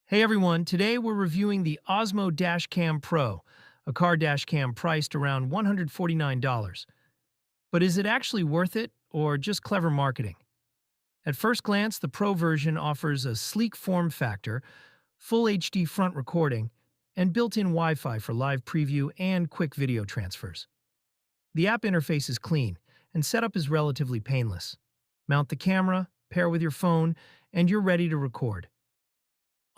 Hey everyone, today we're reviewing the Osmo Dashcam Pro, a car dashcam priced around $149. But is it actually worth it, or just clever marketing? At first glance, the Pro version offers a sleek form factor, full HD front recording, and built-in Wi-Fi for live preview and quick video transfers. The app interface is clean, and setup is relatively painless. Mount the camera, pair with your phone, and you're ready to record.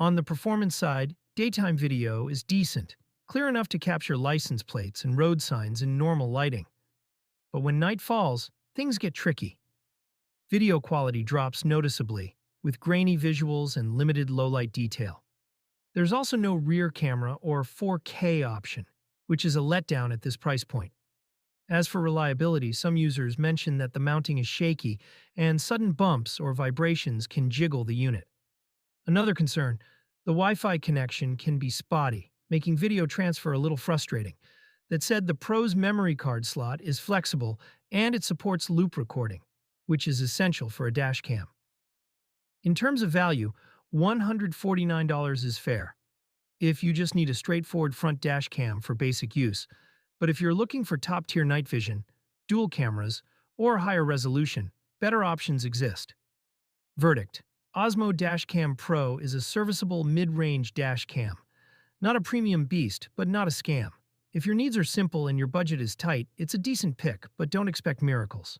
On the performance side, daytime video is decent, clear enough to capture license plates and road signs in normal lighting. But when night falls, things get tricky. Video quality drops noticeably, with grainy visuals and limited low-light detail. There's also no rear camera or 4K option, which is a letdown at this price point. As for reliability, some users mention that the mounting is shaky and sudden bumps or vibrations can jiggle the unit. Another concern, the Wi-Fi connection can be spotty, making video transfer a little frustrating. That said, the Pro's memory card slot is flexible and it supports loop recording, which is essential for a dash cam. In terms of value, $149 is fair, if you just need a straightforward front dash cam for basic use. But if you're looking for top-tier night vision, dual cameras, or higher resolution, better options exist. Verdict: Osmo Dashcam Pro is a serviceable mid-range dash cam. Not a premium beast, but not a scam. If your needs are simple and your budget is tight, it's a decent pick, but don't expect miracles.